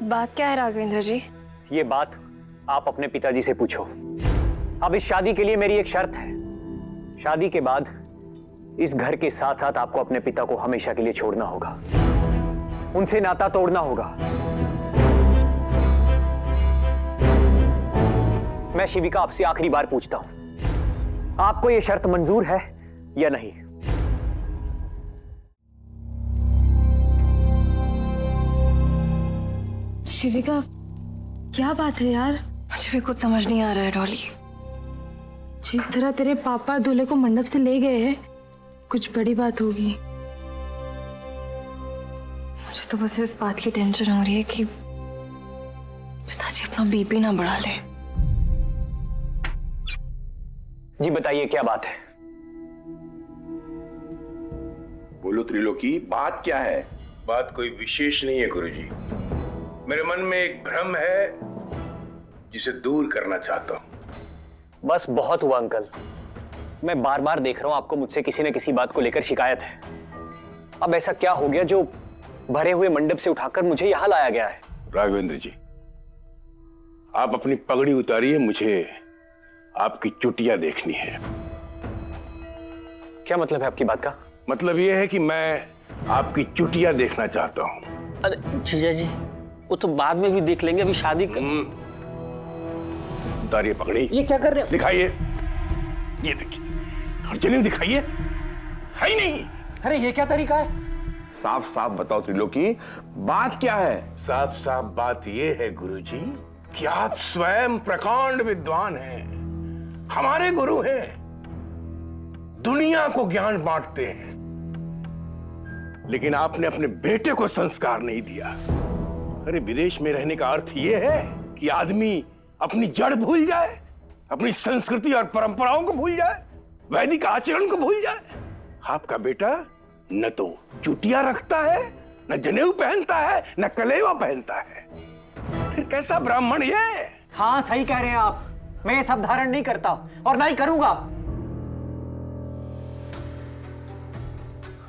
बात क्या है राघवेंद्र जी? ये बात आप अपने पिताजी से पूछो। अब इस शादी के लिए मेरी एक शर्त है। शादी के बाद इस घर के साथ साथ आपको अपने पिता को हमेशा के लिए छोड़ना होगा, उनसे नाता तोड़ना होगा। मैं शिविका आपसे आखिरी बार पूछता हूं, आपको यह शर्त मंजूर है या नहीं? शिविका, क्या बात है यार? मुझे भी कुछ समझ नहीं आ रहा है डॉली। जिस तरह तेरे पापा दूल्हे को मंडप से ले गए हैं, कुछ बड़ी बात होगी। मुझे तो बस इस बात की टेंशन हो रही है कि पिताजी अपना बीपी ना बढ़ा ले। जी बताइए क्या बात है? बोलो त्रिलोकी, बात क्या है? बात कोई विशेष नहीं है गुरुजी। मेरे मन में एक भ्रम है जिसे दूर करना चाहता हूं। बस बहुत हुआ अंकल, मैं बार बार देख रहा हूं आपको मुझसे किसी न किसी बात को लेकर शिकायत है। अब ऐसा क्या हो गया जो भरे हुए मंडप से उठाकर मुझे यहां लाया गया है? राघवेंद्र जी, आप अपनी पगड़ी उतारिए, मुझे आपकी चुटिया देखनी है। क्या मतलब है आपकी बात का? मतलब यह है कि मैं आपकी चुटिया देखना चाहता हूं। अरे जीजा जी, वो तो बाद में भी देख लेंगे, अभी शादी उतारिए पगड़ी। ये क्या कर रहे हो? दिखाइए, ये देखिए। और जनेऊ दिखाइए। है ही नहीं। अरे ये क्या तरीका है? साफ साफ बताओ त्रिलोकी, बात क्या है? साफ साफ बात यह है गुरुजी कि आप स्वयं प्रकांड विद्वान हैं, हमारे गुरु हैं, दुनिया को ज्ञान बांटते हैं, लेकिन आपने अपने बेटे को संस्कार नहीं दिया। अरे विदेश में रहने का अर्थ यह है कि आदमी अपनी जड़ भूल जाए, अपनी संस्कृति और परंपराओं को भूल जाए, वैदिक आचरण को भूल जाए। आपका बेटा न तो चुटिया रखता है, न जनेऊ पहनता है, न कलेवा पहनता है। फिर कैसा ब्राह्मण ये? हाँ सही कह रहे हैं आप, मैं ये सब धारण नहीं करता और ना ही करूंगा।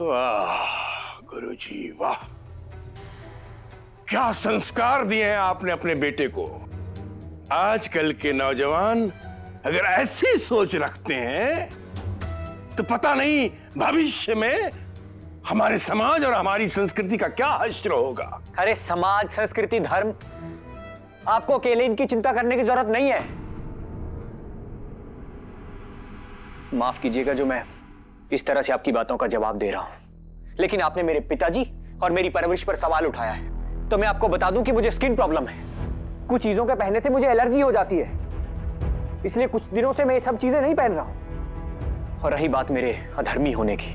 वाह गुरुजी वाह, क्या संस्कार दिए हैं आपने अपने बेटे को। आजकल के नौजवान अगर ऐसी सोच रखते हैं तो पता नहीं भविष्य में हमारे समाज और हमारी संस्कृति का क्या हश्र होगा। अरे समाज, संस्कृति, धर्म, आपको अकेले इनकी चिंता करने की जरूरत नहीं है। माफ कीजिएगा जो मैं इस तरह से आपकी बातों का जवाब दे रहा हूं, लेकिन आपने मेरे पिताजी और मेरी परवरिश पर सवाल उठाया है, तो मैं आपको बता दूं कि मुझे स्किन प्रॉब्लम है। कुछ चीजों के पहनने से मुझे एलर्जी हो जाती है, इसलिए कुछ दिनों से मैं ये सब चीजें नहीं पहन रहा हूं। और रही बात मेरे अधर्मी होने की,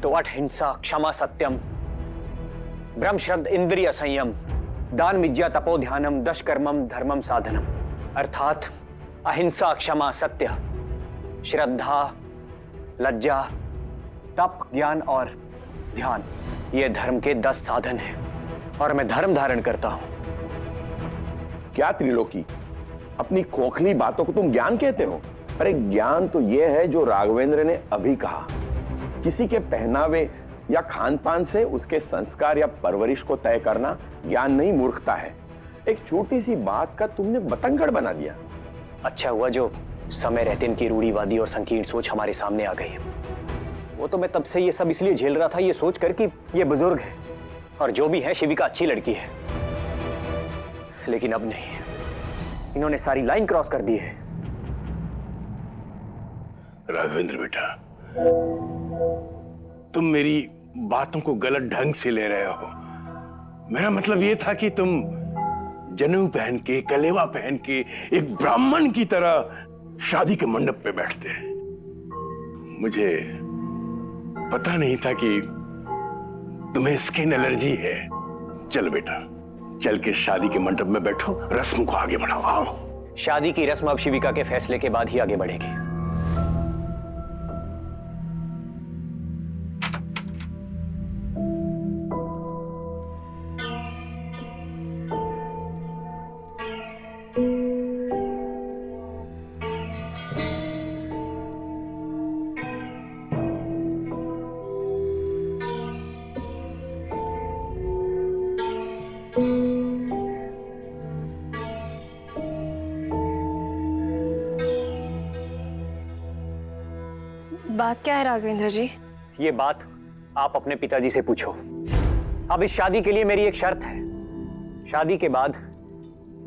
तो अहिंसा, क्षमा, सत्यम, ब्रह्म, श्रद्ध, इंद्रिय संयम, दान, विद्या, तपो, ध्यानम, दश कर्मम, धर्मम, साधनम। अर्थात अहिंसा, क्षमा, सत्य, श्रद्धा, लज्जा, तप, ज्ञान और ध्यान, ये धर्म के 10 साधन हैं और मैं धर्म धारण करता हूं। क्या त्रिलोकी, अपनी खोखली बातों को तुम ज्ञान कहते हो? अरे ज्ञान तो यह है जो राघवेंद्र ने अभी कहा। किसी के पहनावे या खान पान से उसके संस्कार या परवरिश को तय करना ज्ञान नहीं, मूर्खता है। एक छोटी सी बात का तुमने बतंगड़ बना दिया। अच्छा हुआ जो समय रहते इनकी रूढ़िवादी और संकीर्ण सोच हमारे सामने आ गई। वो तो मैं तब से ये सब इसलिए झेल रहा था, ये सोचकर कि ये बुजुर्ग है और जो भी है शिविका अच्छी लड़की है, लेकिन अब नहीं, इन्होंने सारी लाइन क्रॉस कर दी है। राघवेंद्र बेटा, तुम मेरी बातों को गलत ढंग से ले रहे हो। मेरा मतलब यह था कि तुम जनेऊ पहन के, कलेवा पहन के एक ब्राह्मण की तरह शादी के मंडप पे बैठते हैं। मुझे पता नहीं था कि तुम्हें स्किन एलर्जी है। चल बेटा, चल के शादी के मंडप में बैठो, रस्म को आगे बढ़ाओ। आओ। शादी की रस्म अब शिविका के फैसले के बाद ही आगे बढ़ेगी। बात क्या है राघवेंद्र जी? ये बात आप अपने पिताजी से पूछो। अब इस शादी के लिए मेरी एक शर्त है। शादी के बाद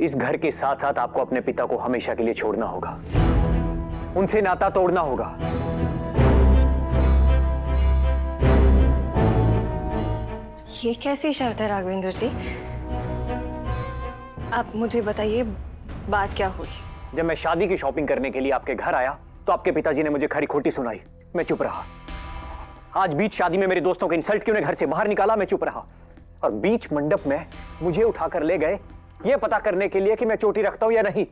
इस घर के साथ साथ आपको अपने पिता को हमेशा के लिए छोड़ना होगा, उनसे नाता तोड़ना होगा। ये कैसी शर्त है राघवेंद्र जी? आप मुझे बताइए, बात क्या हुई? जब मैं शादी की शॉपिंग करने के लिए आपके घर आया तो आपके पिताजी ने मुझे खरी खोटी सुनाई, मैं चुप रहा। आज बीच शादी में मेरे दोस्तों के इंसल्ट की उन्हें घर से बाहर निकाला, मैं चुप रहा। और बीच मंडप में मुझे उठाकर ले गए यह पता करने के लिए कि मैं चोटी रखता हूं या नहीं।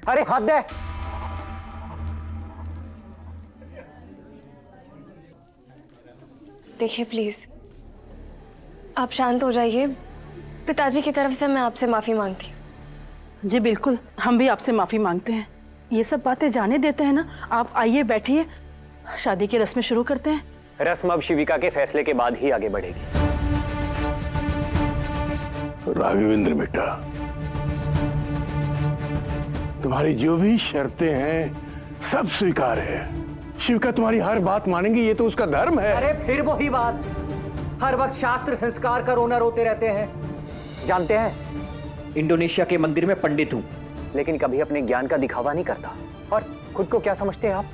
अरे हद है। देखिए प्लीज, आप शांत हो जाइए। पिताजी की तरफ से मैं आपसे माफी मांगती हूँ। जी बिल्कुल, हम भी आपसे माफी मांगते हैं। ये सब बातें जाने देते हैं ना। आप आइए, बैठिए, शादी की रस्में शुरू करते हैं। रस्म अब शिविका के फैसले के बाद ही आगे बढ़ेगी। राघवेंद्र बेटा, तुम्हारी जो भी शर्तें हैं सब स्वीकार है। शिविका तुम्हारी हर बात मानेंगी, ये तो उसका धर्म है। अरे फिर वही बात, हर वक्त शास्त्र संस्कार का रोना रोते रहते हैं। जानते हैं, इंडोनेशिया के मंदिर में पंडित हूं, लेकिन कभी अपने ज्ञान का दिखावा नहीं करता। और खुद को क्या समझते हैं आप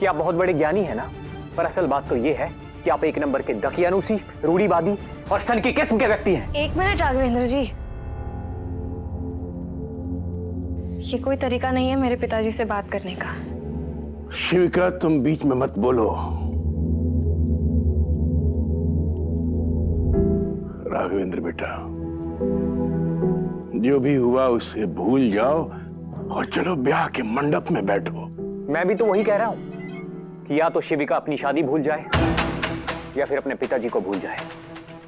कि आप बहुत बड़े ज्ञानी हैं ना? पर असल बात तो ये है कि आप एक नंबर के दकियानुसी, रूढ़िवादी और सन की किस्म के व्यक्ति हैं। एक मिनट राघवेंद्र जी, ये कोई तरीका नहीं है मेरे पिताजी से बात करने का। शिविका, तुम बीच में मत बोलो। राघवेंद्र बेटा, जो भी हुआ उससे भूल जाओ और चलो ब्याह के मंडप में बैठो। मैं भी तो वही कह रहा हूं कि या तो शिविका अपनी शादी भूल जाए या फिर अपने पिताजी को भूल जाए,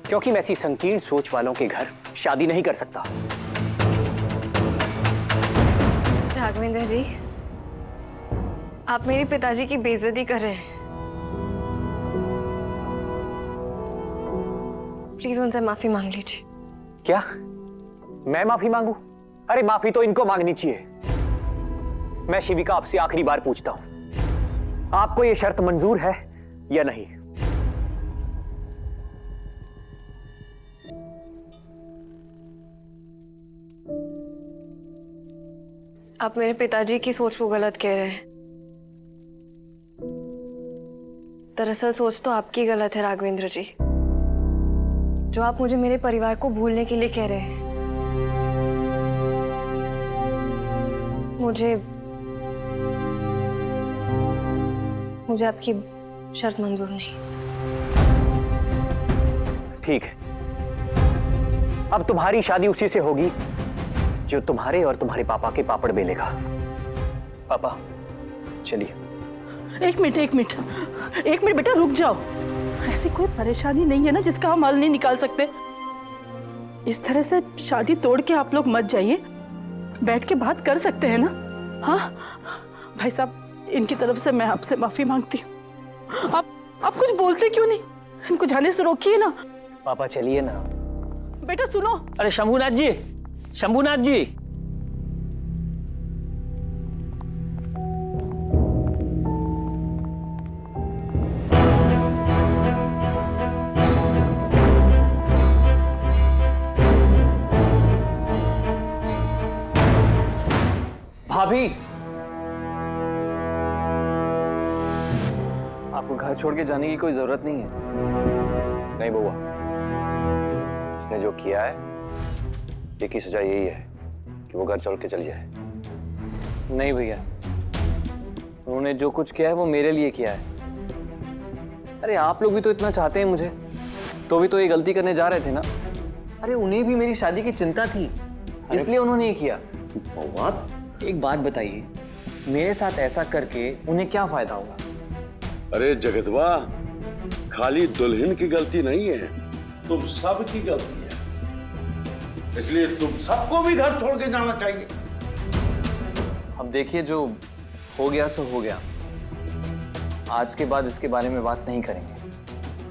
क्योंकि मैं ऐसी संकीर्ण सोच वालों के घर शादी नहीं कर सकता। राघवेंद्र जी, आप मेरे पिताजी की बेइज्जती कर रहे हैं। प्लीज उनसे माफी मांग लीजिए। क्या मैं माफी मांगू? अरे माफी तो इनको मांगनी चाहिए। मैं शिविका आपसे आखिरी बार पूछता हूं, आपको यह शर्त मंजूर है या नहीं? आप मेरे पिताजी की सोच को गलत कह रहे हैं। दरअसल सोच तो आपकी गलत है राघवेंद्र जी, जो आप मुझे मेरे परिवार को भूलने के लिए कह रहे हैं। मुझे आपकी शर्त मंजूर नहीं। ठीक है, अब तुम्हारी शादी उसी से होगी जो तुम्हारे और तुम्हारे पापा के पापड़ बेलेगा। पापा चलिए। एक मिनट बेटा, रुक जाओ। ऐसी कोई परेशानी नहीं है ना जिसका हम हल नहीं निकाल सकते। इस तरह से शादी तोड़ के आप लोग मत जाइए, बैठ के बात कर सकते हैं ना। हाँ भाई साहब, इनकी तरफ से मैं आपसे माफी मांगती हूँ। आप कुछ बोलते क्यों नहीं? इनको जाने से रोकिए ना। पापा चलिए ना। बेटा सुनो। अरे शंभुनाथ जी, शंभुनाथ जी, भाभी, आपको घर छोड़ के जाने की कोई जरूरत नहीं है। नहीं बुआ, इसने जो किया है एक ही सजा यही है कि वो घर छोड़ के चली जाए। नहीं भैया, उन्होंने जो कुछ किया है वो मेरे लिए किया है। अरे आप लोग भी तो इतना चाहते हैं मुझे, तो भी तो ये गलती करने जा रहे थे ना। अरे उन्हें भी मेरी शादी की चिंता थी, इसलिए उन्होंने ये किया। एक बात बताइए, मेरे साथ ऐसा करके उन्हें क्या फायदा होगा? अरे जगतवा, खाली दुल्हन की गलती नहीं है, तुम सब की गलती है। इसलिए तुम सबको भी घर छोड़ के जाना चाहिए। अब देखिए, जो हो गया सो हो गया। आज के बाद इसके बारे में बात नहीं करेंगे।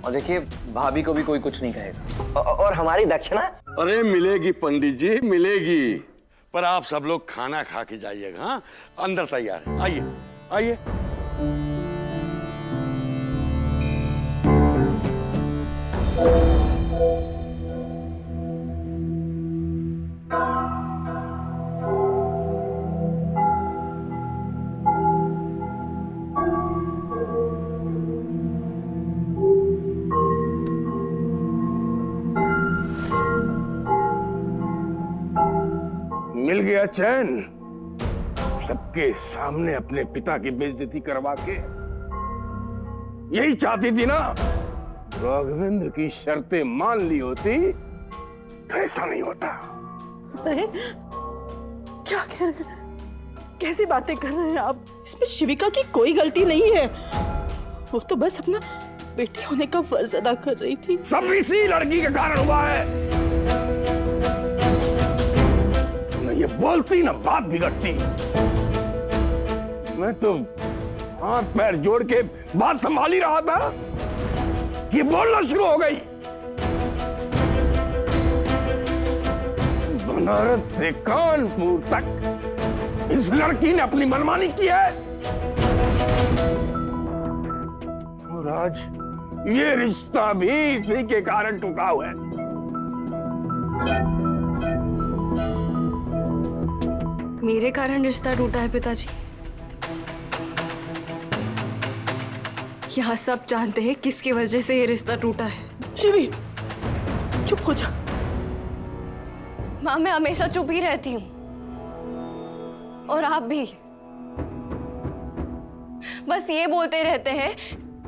और देखिए, भाभी को भी कोई कुछ नहीं कहेगा। और हमारी दक्षिणा? अरे मिलेगी पंडित जी, मिलेगी। पर आप सब लोग खाना खा के जाइएगा। हाँ, अंदर तैयार है, आइए आइए। मिल गया चैन? सबके सामने अपने पिता की बेइज्जती करवा के। यही चाहती थी ना? राघवेंद्र की शर्तें मान ली होती तो ऐसा नहीं होता। अरे क्या कह रहे हैं? कैसी बातें कर रहे हैं आप? इसमें शिविका की कोई गलती नहीं है। वो तो बस अपना बेटी होने का फर्ज अदा कर रही थी। सब इसी लड़की के कारण हुआ है। ये बोलती ना बात बिगड़ती। मैं तो हाथ पैर जोड़ के बात संभाल ही रहा था, ये बोलना शुरू हो गई। बनारस से कानपुर तक इस लड़की ने अपनी मनमानी की है और आज ये रिश्ता भी इसी के कारण टूटा हुआ है। मेरे कारण रिश्ता टूटा है पिताजी। यहाँ सब जानते हैं किसकी वजह से ये रिश्ता टूटा है। शिवी, चुप हो जा। माँ, मैं हमेशा चुप ही रहती हूँ और आप भी बस ये बोलते रहते हैं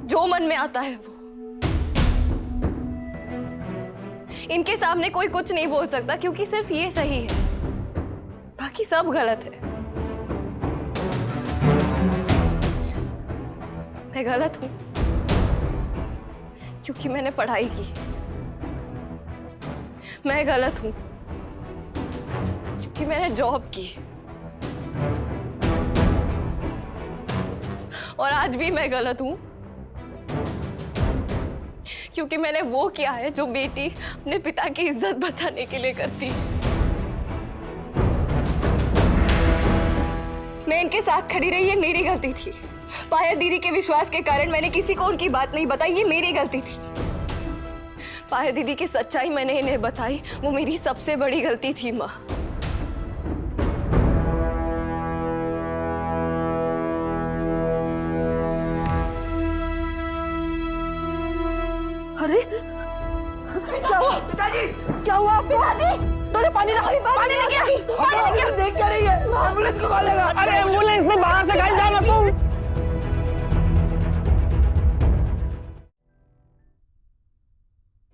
जो मन में आता है वो। इनके सामने कोई कुछ नहीं बोल सकता क्योंकि सिर्फ ये सही है, बाकी सब गलत है। मैं गलत हूं क्योंकि मैंने पढ़ाई की। मैं गलत हूं क्योंकि मैंने जॉब की। और आज भी मैं गलत हूं क्योंकि मैंने वो किया है जो बेटी अपने पिता की इज्जत बचाने के लिए करती है। मैं इनके साथ खड़ी रही, ये मेरी गलती थी। पायल दीदी के विश्वास के कारण मैंने किसी को उनकी बात नहीं बताई, ये मेरी गलती थी। पायल दीदी की सच्चाई मैंने इन्हें बताई, वो मेरी सबसे बड़ी गलती थी माँ। अरे क्या हुआ पिताजी? क्या हुआ पिताजी? तूने पानी लेके आ। देख क्या रही है? एम्बुलेंस को कॉल लगा। अरे एम्बुलेंस में बाहर से कहीं जाना तुम।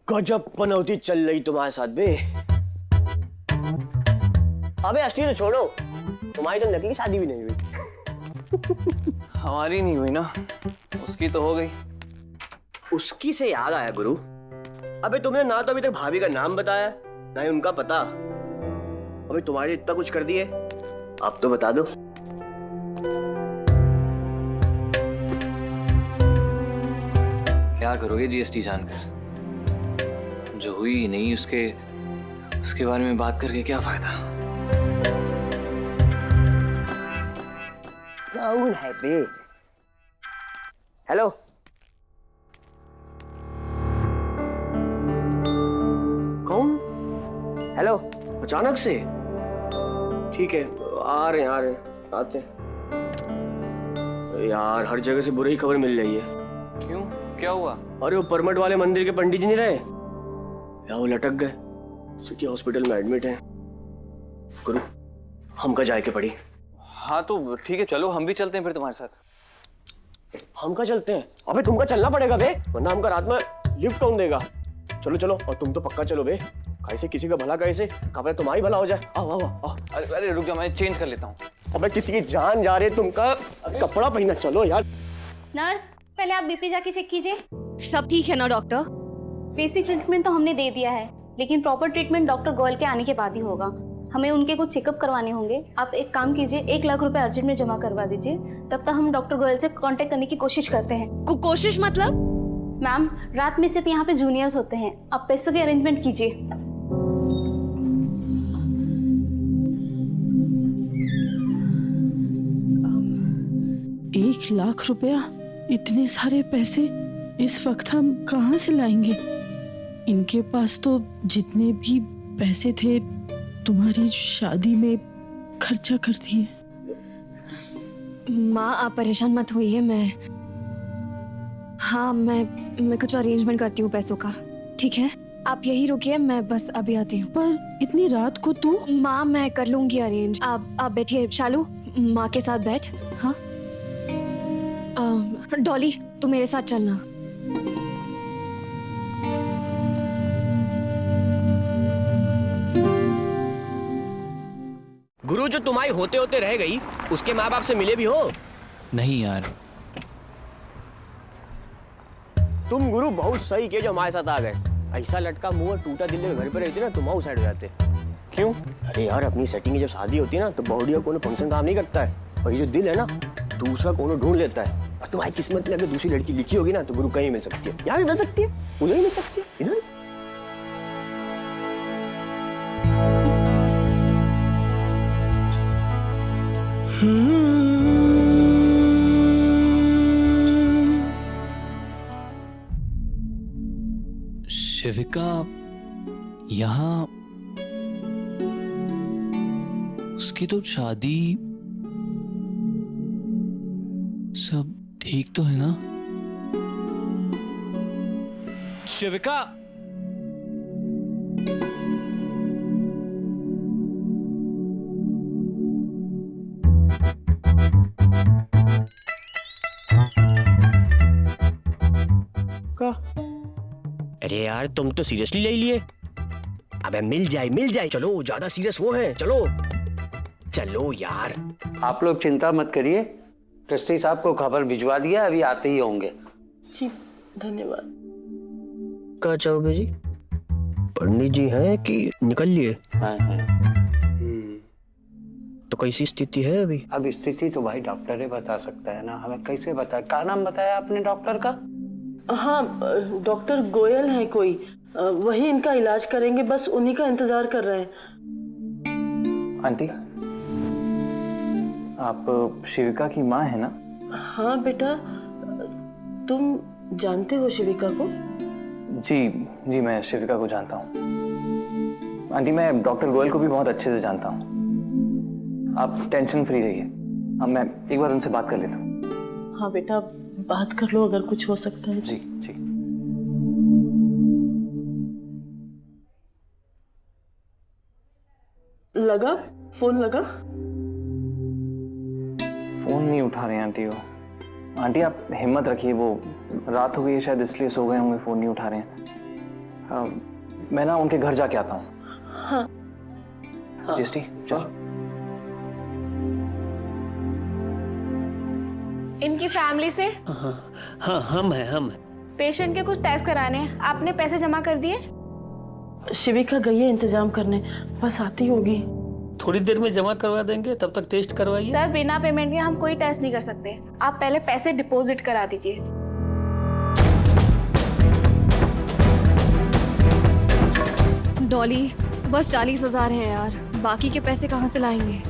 गजब पनौती चल रही तुम्हारे साथ बे। अबे असली तो छोड़ो, तुम्हारी तो नकली शादी भी नहीं हुई। हमारी नहीं हुई ना, उसकी तो हो गई। उसकी से याद आया गुरु, अबे तुमने ना तो अभी तक भाभी का नाम बताया ना ही उनका पता। अबे तुम्हारे इतना कुछ कर दिए, अब तो बता दो। क्या करोगे जीएसटी जानकर? जो हुई ही नहीं उसके बारे में बात करके क्या फायदा? कौन है बे? हेलो, कौन? हेलो, अचानक से? ठीक है, आ रहे आते हैं। यार हर जगह से बुरी खबर मिल रही है। क्यों, क्या हुआ? अरे वो परमट वाले मंदिर के पंडित जी नहीं रहे या वो लटक गए, सिटी हॉस्पिटल में एडमिट हैं। गुरु, हमका जाए के पड़ी। हाँ तो ठीक है, चलो हम भी चलते हैं फिर तुम्हारे साथ। हमका चलते हैं? अबे तुमका चलना पड़ेगा बे, वरना हमका रात में लिफ्ट कौन देगा? चलो चलो, और तुम तो पक्का चलो बे, कैसे किसी का भला कैसे, कब तुम्हारी भला हो जाए। आओ आओ आओ। अरे रुक जा, मैं चेंज कर लेता हूँ। अबे किसी की जान जा रही है, तुमका कपड़ा पहना। चलो यार। नर्स, पहले आप बीपी जाके चेक कीजिए। सब ठीक है ना डॉक्टर? बेसिक ट्रीटमेंट तो हमने दे दिया है, लेकिन प्रॉपर ट्रीटमेंट डॉक्टर गोयल के आने के बाद ही होगा। हमें उनके कुछ चेकअप करवाने होंगे। आप एक काम कीजिए, 1 लाख रुपए अर्जेंट में जमा करवा दीजिए। तब तक हम डॉक्टर गोयल से कांटेक्ट करने की कोशिश करते हैं। कोशिश मतलब? मैम, रात में सिर्फ यहाँ पे जूनियर्स होते हैं, आप पैसों के अरेंजमेंट कीजिए। एक लाख रुपया, इतने सारे पैसे इस वक्त हम कहाँ से लाएंगे? इनके पास तो जितने भी पैसे थे तुम्हारी शादी में खर्चा कर दिए। माँ आप परेशान मत होइए, मैं कुछ अरेंजमेंट करती हूँ पैसों का, ठीक है? आप यही रुकिए, मैं बस अभी आती हूँ। पर इतनी रात को तू? माँ मैं कर लूंगी अरेंज, आप बैठिए। शालू माँ के साथ बैठ। हाँ डॉली तू मेरे साथ चलना। गुरु, जो तुम्हारी होते होते रह गई, उसके माँ बाप से मिले भी हो? नहीं यार। तुम गुरु बहुत सही किए जो हमारे साथ आ गए। ऐसा लटका मुंह और टूटा दिल लेकर घर पे रहते ना, तुम आउट साइड हो जाते। क्यों? अरे यार, अपनी सेटिंग में जब शादी होती है ना, तो बॉडी का कोई फंक्शन काम नहीं करता है, और ये जो दिल है ना, दूसरा कोनो ढूंढ लेता है। और तुम्हारी किस्मत में अगर दूसरी लड़की लिखी होगी ना, तो गुरु कहीं मिल सकती है, यहाँ भी मिल सकती है, उधर ही मिल सकती है, इधर। शिविका यहाँ, उसकी तो शादी, सब ठीक तो है ना? शिविका, अरे यार, तुम तो सीरियसली ले लिए। अबे मिल जाए, चलो, ज्यादा सीरियस वो है, चलो चलो यार। आप लोग चिंता मत करिए, ट्रस्टी साहब को खबर भिजवा दिया, अभी आते ही होंगे। जी धन्यवाद। क्या चाहोगे जी? पंडित जी हैं कि निकल लिए? हाँ। तो कैसी स्थिति है अभी? अब स्थिति तो भाई डॉक्टर ही बता सकता है ना, हमें कैसे बताया? क्या नाम बताया आपने डॉक्टर का? हाँ, डॉक्टर गोयल है कोई, वही इनका इलाज करेंगे, बस उन्हीं का इंतजार कर रहे हैं। आंटी, आप शिविका की माँ है ना? हाँ बेटा, तुम जानते हो शिविका को? जी, मैं शिविका को जानता हूँ। आंटी, मैं डॉक्टर गोयल को भी बहुत अच्छे से जानता हूँ, आप टेंशन फ्री रहिए। अब मैं एक बार उनसे बात कर लेता हूँ। हाँ बेटा, बात कर लो अगर कुछ हो सकता है। जी। लगा? फोन लगा? फोन नहीं उठा रहे हैं आंटी वो। आंटी आप हिम्मत रखिए, वो रात हो गई है शायद, इसलिए सो गए होंगे, फोन नहीं उठा रहे हैं। मैं ना उनके घर जाके आता हूँ। हाँ। जिस्टी चल। इनकी फैमिली से हाँ, हम हैं। पेशेंट के कुछ टेस्ट कराने हैं, आपने पैसे जमा कर दिए? शिविका गई है इंतजाम करने, बस आती होगी। थोड़ी देर में जमा करवा देंगे, तब तक टेस्ट करवाइए। सर बिना पेमेंट के हम कोई टेस्ट नहीं कर सकते, आप पहले पैसे डिपॉजिट करा दीजिए। डॉली बस 40,000 है यार, बाकी के पैसे कहाँ से लाएंगे?